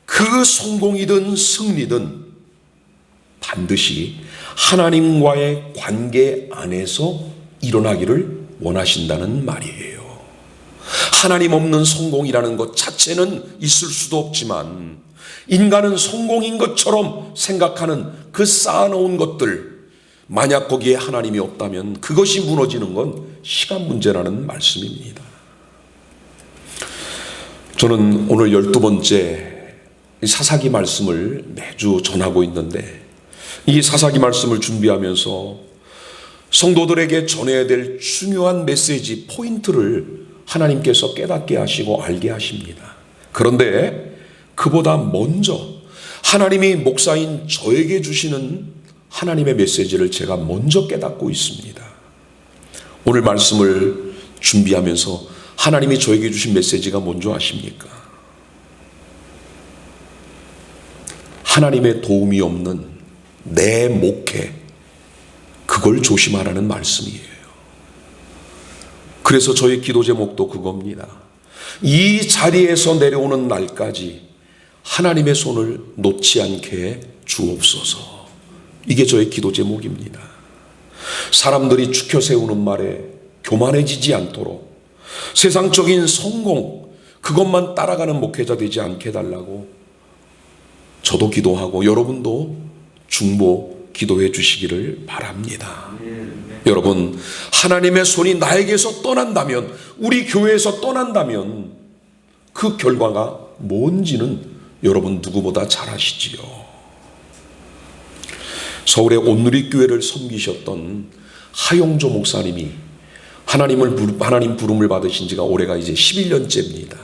그 성공이든 승리든 반드시 하나님과의 관계 안에서 일어나기를 원하신다는 말이에요. 하나님 없는 성공이라는 것 자체는 있을 수도 없지만 인간은 성공인 것처럼 생각하는 그 쌓아놓은 것들, 만약 거기에 하나님이 없다면 그것이 무너지는 건 시간 문제라는 말씀입니다. 저는 오늘 12번째 사사기 말씀을 매주 전하고 있는데, 이 사사기 말씀을 준비하면서 성도들에게 전해야 될 중요한 메시지 포인트를 하나님께서 깨닫게 하시고 알게 하십니다. 그런데 그보다 먼저 하나님이 목사인 저에게 주시는 하나님의 메시지를 제가 먼저 깨닫고 있습니다. 오늘 말씀을 준비하면서 하나님이 저에게 주신 메시지가 뭔지 아십니까? 하나님의 도움이 없는 내 목회, 그걸 조심하라는 말씀이에요. 그래서 저의 기도 제목도 그겁니다. 이 자리에서 내려오는 날까지 하나님의 손을 놓지 않게 주옵소서. 이게 저의 기도 제목입니다. 사람들이 추켜 세우는 말에 교만해지지 않도록, 세상적인 성공, 그것만 따라가는 목회자 되지 않게 해달라고 저도 기도하고 여러분도 중보 기도해 주시기를 바랍니다. 여러분, 하나님의 손이 나에게서 떠난다면, 우리 교회에서 떠난다면 그 결과가 뭔지는 여러분 누구보다 잘 아시지요. 서울의 온누리교회를 섬기셨던 하용조 목사님이 하나님 부름을 받으신 지가 올해가 이제 11년째입니다.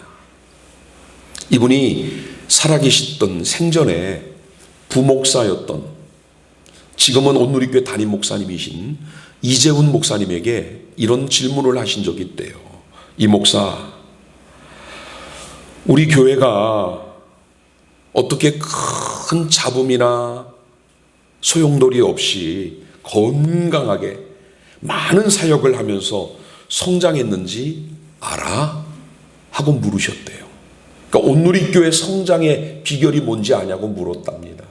이분이 살아계시던 생전에 부목사였던, 지금은 온누리교회 담임 목사님이신 이재훈 목사님에게 이런 질문을 하신 적이 있대요. 이 목사, 우리 교회가 어떻게 큰 잡음이나 소용돌이 없이 건강하게 많은 사역을 하면서 성장했는지 알아? 하고 물으셨대요. 그러니까 온누리교회 성장의 비결이 뭔지 아냐고 물었답니다.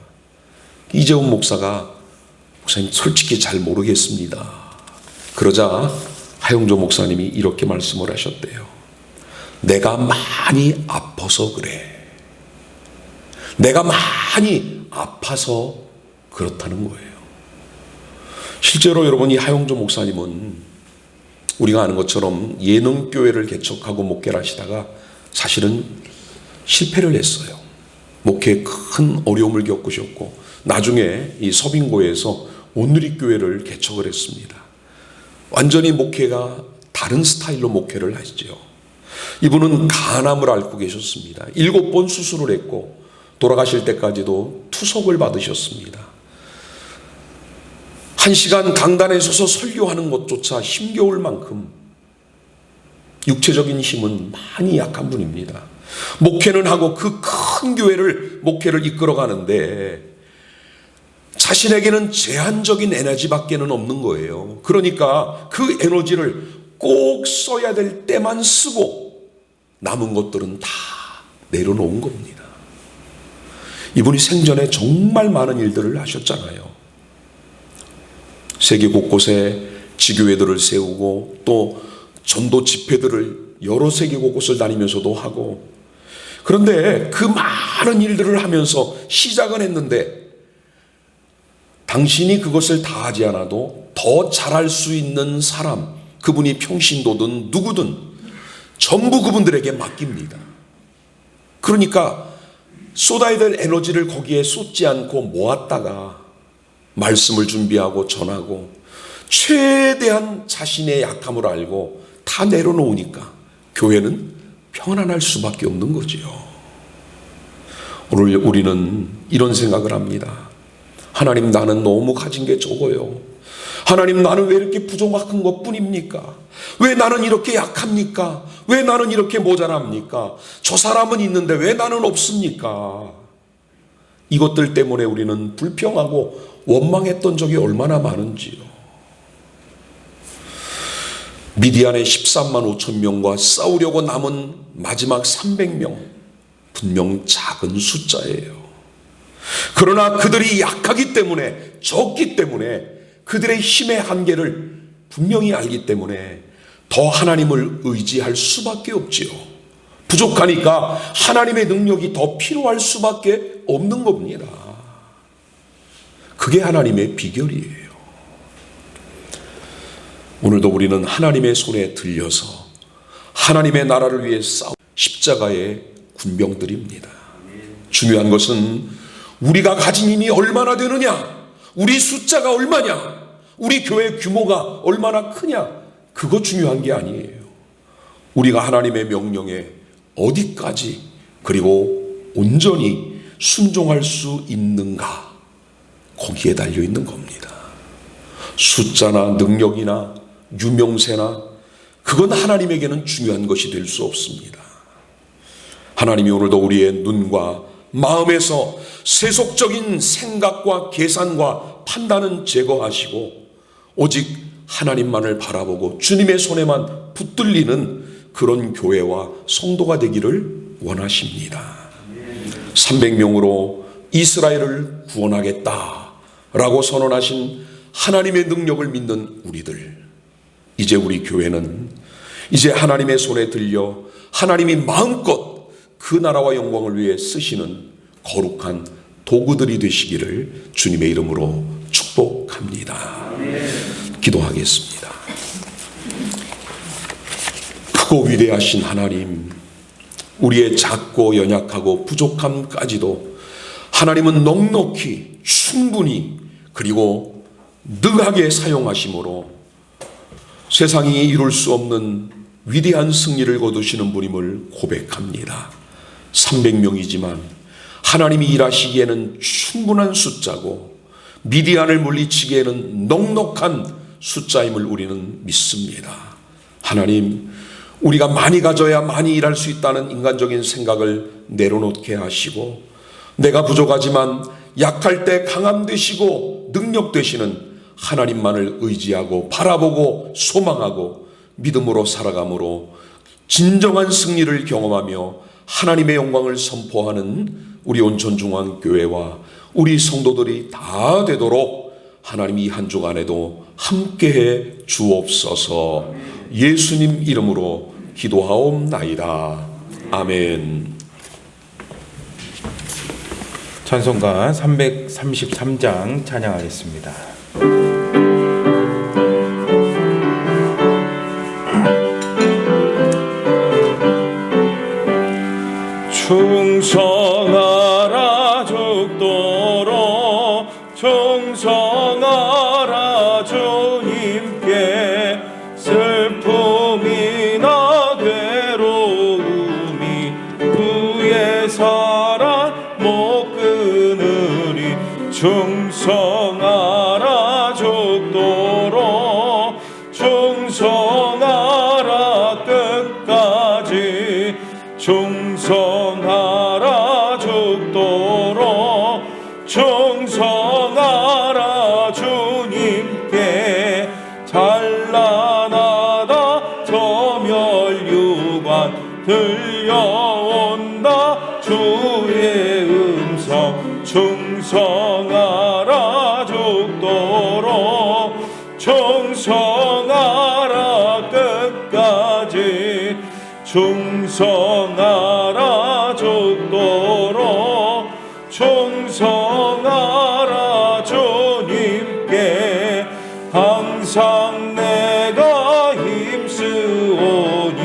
이재훈 목사가, 목사님 솔직히 잘 모르겠습니다. 그러자 하용조 목사님이 이렇게 말씀을 하셨대요. 내가 많이 아파서 그래. 내가 많이 아파서 그렇다는 거예요. 실제로 여러분, 이 하용조 목사님은 우리가 아는 것처럼 예능교회를 개척하고 목회를 하시다가 사실은 실패를 했어요. 목회에 큰 어려움을 겪으셨고 나중에 이 서빙고에서 온누리교회를 개척을 했습니다. 완전히 목회가 다른 스타일로 목회를 하시죠. 이분은 간암을 앓고 계셨습니다. 7번 수술을 했고 돌아가실 때까지도 투석을 받으셨습니다. 1시간 강단에 서서 설교하는 것조차 힘겨울 만큼 육체적인 힘은 많이 약한 분입니다. 목회는 하고 그 큰 교회를 목회를 이끌어 가는데 자신에게는 제한적인 에너지밖에는 없는 거예요. 그러니까 그 에너지를 꼭 써야 될 때만 쓰고 남은 것들은 다 내려놓은 겁니다. 이분이 생전에 정말 많은 일들을 하셨잖아요. 세계 곳곳에 지교회들을 세우고 또 전도 집회들을 여러 세계 곳곳을 다니면서도 하고, 그런데 그 많은 일들을 하면서 시작은 했는데 당신이 그것을 다 하지 않아도 더 잘할 수 있는 사람, 그분이 평신도든 누구든 전부 그분들에게 맡깁니다. 그러니까 쏟아야 될 에너지를 거기에 쏟지 않고 모았다가 말씀을 준비하고 전하고 최대한 자신의 약함을 알고 다 내려놓으니까 교회는 평안할 수밖에 없는 거지요. 오늘 우리는 이런 생각을 합니다. 하나님, 나는 너무 가진 게 적어요. 하나님, 나는 왜 이렇게 부족한 것 뿐입니까? 왜 나는 이렇게 약합니까? 왜 나는 이렇게 모자랍니까? 저 사람은 있는데 왜 나는 없습니까? 이것들 때문에 우리는 불평하고 원망했던 적이 얼마나 많은지요. 미디안의 13만 5천 명과 싸우려고 남은 마지막 300명, 분명 작은 숫자예요. 그러나 그들이 약하기 때문에, 적기 때문에, 그들의 힘의 한계를 분명히 알기 때문에 더 하나님을 의지할 수밖에 없지요. 부족하니까 하나님의 능력이 더 필요할 수밖에 없는 겁니다. 그게 하나님의 비결이에요. 오늘도 우리는 하나님의 손에 들려서 하나님의 나라를 위해 싸우 십자가의 군병들입니다. 중요한 것은 우리가 가진 힘이 얼마나 되느냐, 우리 숫자가 얼마냐, 우리 교회 규모가 얼마나 크냐, 그거 중요한 게 아니에요. 우리가 하나님의 명령에 어디까지 그리고 온전히 순종할 수 있는가, 거기에 달려 있는 겁니다. 숫자나 능력이나 유명세나 그건 하나님에게는 중요한 것이 될 수 없습니다. 하나님이 오늘도 우리의 눈과 마음에서 세속적인 생각과 계산과 판단은 제거하시고 오직 하나님만을 바라보고 주님의 손에만 붙들리는 그런 교회와 성도가 되기를 원하십니다. 300명으로 이스라엘을 구원하겠다라고 선언하신 하나님의 능력을 믿는 우리들, 이제 우리 교회는 이제 하나님의 손에 들려 하나님이 마음껏 그 나라와 영광을 위해 쓰시는 거룩한 도구들이 되시기를 주님의 이름으로 축복합니다. 기도하겠습니다. 크고 위대하신 하나님, 우리의 작고 연약하고 부족함까지도 하나님은 넉넉히 충분히 그리고 능하게 사용하심으로 세상이 이룰 수 없는 위대한 승리를 거두시는 분임을 고백합니다. 300명이지만 하나님이 일하시기에는 충분한 숫자고 미디안을 물리치기에는 넉넉한 숫자임을 우리는 믿습니다. 하나님, 우리가 많이 가져야 많이 일할 수 있다는 인간적인 생각을 내려놓게 하시고, 내가 부족하지만 약할 때 강함 되시고 능력 되시는 하나님만을 의지하고 바라보고 소망하고 믿음으로 살아감으로 진정한 승리를 경험하며 하나님의 영광을 선포하는 우리 온천중앙교회와 우리 성도들이 다 되도록 하나님 이 한 주간에도 함께해 주옵소서. 예수님 이름으로 기도하옵나이다. 아멘. 찬송가 333장 찬양하겠습니다. 충성하라 죽도록 충성하라 주님께 슬픔이나 괴로움이 그의 사랑 못 끊으리. 충성하라 죽도록 충성하라 끝까지 충성하라 죽도록 충성하라 주님께 찬란하다 저멸유관 들려온다 주의 음성. 충성하라 죽도록 충성하라 끝까지 충성하라 죽도록 충성하라 주님께 항상 내가 힘쓰오니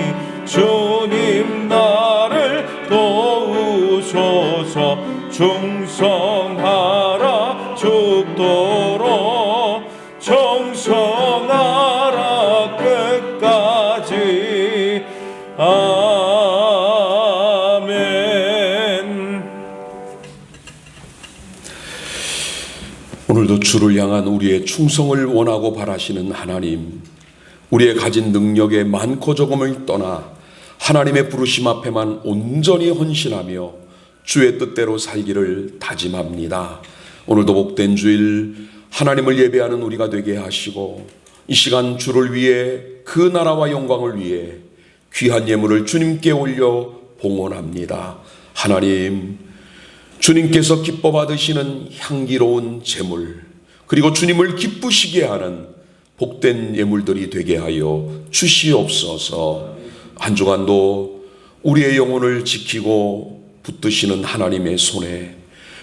주님 나를 도우소서. 충성하라 죽도록 충성하라 끝까지. 아멘. 오늘도 주를 향한 우리의 충성을 원하고 바라시는 하나님, 우리의 가진 능력의 많고 적음을 떠나 하나님의 부르심 앞에만 온전히 헌신하며 주의 뜻대로 살기를 다짐합니다. 오늘도 복된 주일 하나님을 예배하는 우리가 되게 하시고 이 시간 주를 위해 그 나라와 영광을 위해 귀한 예물을 주님께 올려 봉헌합니다. 하나님, 주님께서 기뻐 받으시는 향기로운 제물, 그리고 주님을 기쁘시게 하는 복된 예물들이 되게 하여 주시옵소서. 한 주간도 우리의 영혼을 지키고 붙드시는 하나님의 손에,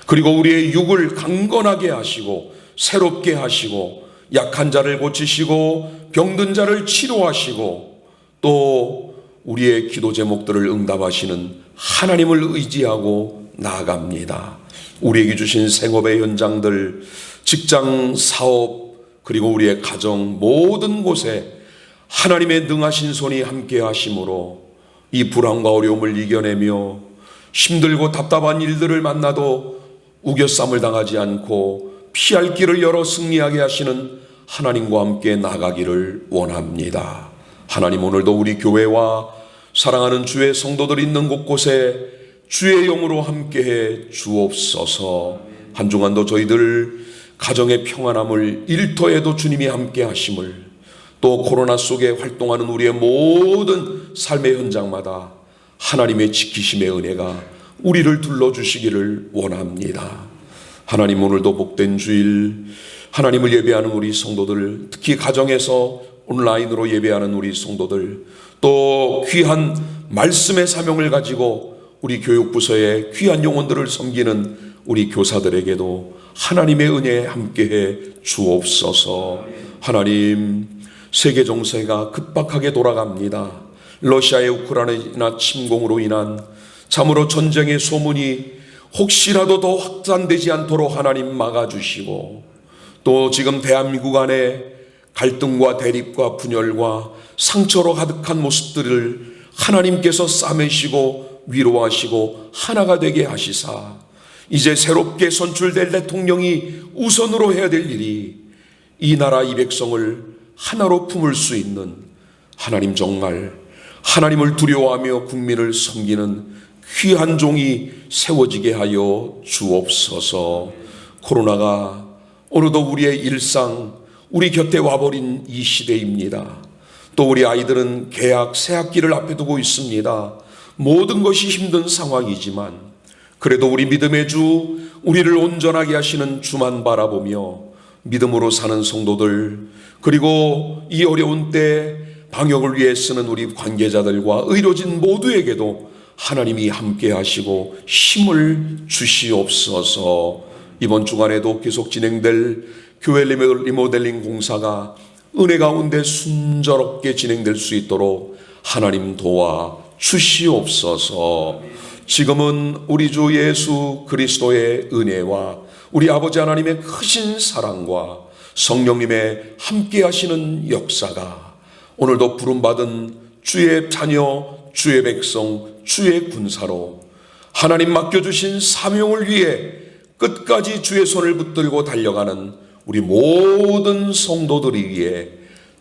그리고 우리의 육을 강건하게 하시고 새롭게 하시고 약한 자를 고치시고 병든 자를 치료하시고 또 우리의 기도 제목들을 응답하시는 하나님을 의지하고 나아갑니다. 우리에게 주신 생업의 현장들, 직장, 사업, 그리고 우리의 가정 모든 곳에 하나님의 능하신 손이 함께 하심으로 이 불안과 어려움을 이겨내며 힘들고 답답한 일들을 만나도 우겨쌈을 당하지 않고 피할 길을 열어 승리하게 하시는 하나님과 함께 나가기를 원합니다. 하나님, 오늘도 우리 교회와 사랑하는 주의 성도들 있는 곳곳에 주의 영으로 함께해 주옵소서. 한 주간도 저희들 가정의 평안함을, 일터에도 주님이 함께 하심을, 또 코로나 속에 활동하는 우리의 모든 삶의 현장마다 하나님의 지키심의 은혜가 우리를 둘러주시기를 원합니다. 하나님, 오늘도 복된 주일 하나님을 예배하는 우리 성도들, 특히 가정에서 온라인으로 예배하는 우리 성도들, 또 귀한 말씀의 사명을 가지고 우리 교육부서의 귀한 영혼들을 섬기는 우리 교사들에게도 하나님의 은혜에 함께해 주옵소서. 하나님, 세계 정세가 급박하게 돌아갑니다. 러시아의 우크라이나 침공으로 인한 참으로 전쟁의 소문이 혹시라도 더 확산되지 않도록 하나님 막아주시고, 또 지금 대한민국 안에 갈등과 대립과 분열과 상처로 가득한 모습들을 하나님께서 싸매시고 위로하시고 하나가 되게 하시사, 이제 새롭게 선출될 대통령이 우선으로 해야 될 일이 이 나라 이 백성을 하나로 품을 수 있는, 하나님 정말 하나님을 두려워하며 국민을 섬기는 귀한 종이 세워지게 하여 주옵소서. 코로나가 오늘도 우리의 일상, 우리 곁에 와버린 이 시대입니다. 또 우리 아이들은 개학, 새학기를 앞에 두고 있습니다. 모든 것이 힘든 상황이지만 그래도 우리 믿음의 주, 우리를 온전하게 하시는 주만 바라보며 믿음으로 사는 성도들, 그리고 이 어려운 때 방역을 위해 쓰는 우리 관계자들과 의료진 모두에게도 하나님이 함께 하시고 힘을 주시옵소서. 이번 주간에도 계속 진행될 교회 리모델링 공사가 은혜 가운데 순조롭게 진행될 수 있도록 하나님 도와 주시옵소서. 지금은 우리 주 예수 그리스도의 은혜와 우리 아버지 하나님의 크신 사랑과 성령님의 함께 하시는 역사가 오늘도 부름받은 주의 자녀, 주의 백성, 주의 군사로 하나님 맡겨주신 사명을 위해 끝까지 주의 손을 붙들고 달려가는 우리 모든 성도들이 위해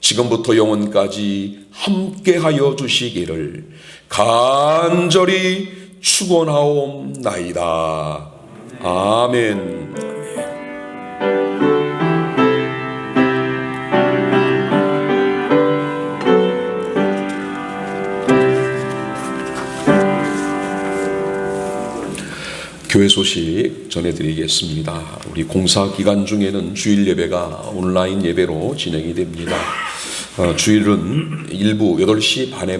지금부터 영원까지 함께하여 주시기를 간절히 축원하옵나이다. 아멘. 교회 소식 전해드리겠습니다. 우리 공사 기간 중에는 주일 예배가 온라인 예배로 진행이 됩니다. 주일은 일부 8시 반에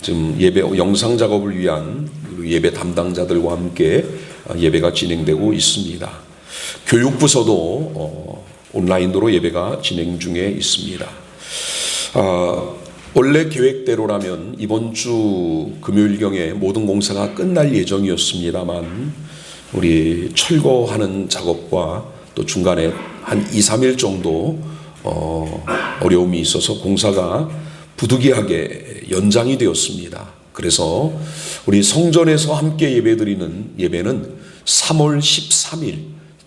지금 예배 영상 작업을 위한 예배 담당자들과 함께 예배가 진행되고 있습니다. 교육부서도 온라인으로 예배가 진행 중에 있습니다. 원래 계획대로라면 이번 주 금요일경에 모든 공사가 끝날 예정이었습니다만 우리 철거하는 작업과 또 중간에 한 2-3일 정도 어려움이 있어서 공사가 부득이하게 연장이 되었습니다. 그래서 우리 성전에서 함께 예배드리는 예배는 3월 13일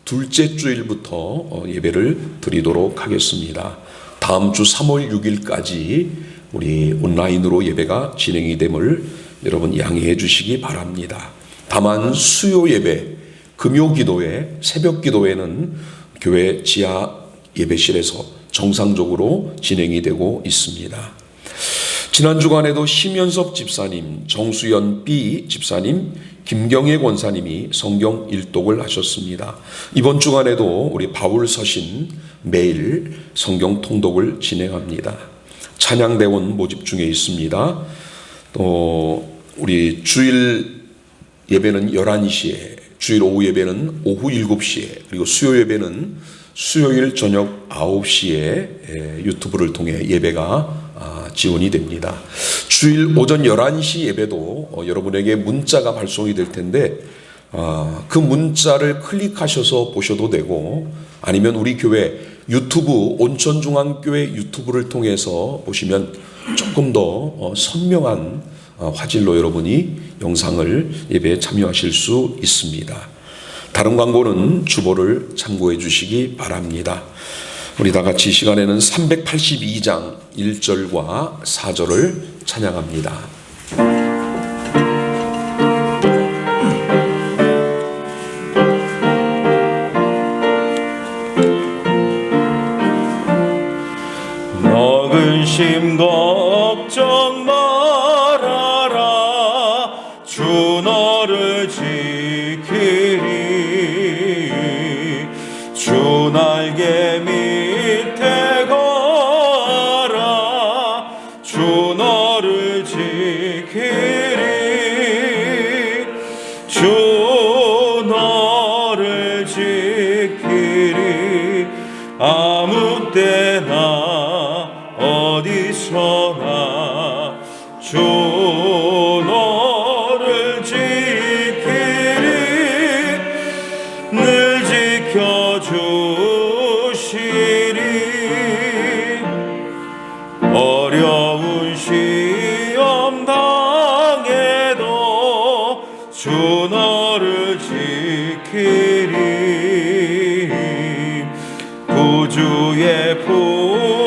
둘째 주일부터 예배를 드리도록 하겠습니다. 다음 주 3월 6일까지 우리 온라인으로 예배가 진행이 됨을 여러분 양해해 주시기 바랍니다. 다만 수요 예배, 금요 기도회, 새벽 기도회는 교회 지하 예배실에서 정상적으로 진행이 되고 있습니다. 지난 주간에도 심연섭 집사님, 정수연 B 집사님, 김경애 권사님이 성경 일독을 하셨습니다. 이번 주간에도 우리 바울 서신 매일 성경 통독을 진행합니다. 찬양대원 모집 중에 있습니다. 또 우리 주일 예배는 11시에, 주일 오후 예배는 오후 7시에, 그리고 수요 예배는 수요일 저녁 9시에 유튜브를 통해 예배가 지원이 됩니다. 주일 오전 11시 예배도 여러분에게 문자가 발송이 될 텐데 그 문자를 클릭하셔서 보셔도 되고, 아니면 우리 교회 유튜브, 온천중앙교회 유튜브를 통해서 보시면 조금 더 선명한 화질로 여러분이 영상을 예배에 참여하실 수 있습니다. 다른 광고는 주보를 참고해 주시기 바랍니다. 우리 다 같이 이 시간에는 382장 1절과 4절을 찬양합니다. 너 근심 걱정 말아라. 주 너를 지키리. 주 날개 밑에 거라. 주 너를 지키리. 주 너를 지키리. 아무 때나 어디서나 주 너를 지키리. 늘 지켜주시리. 어려운 시험 당해도 주 너를 지키리. 구주의 품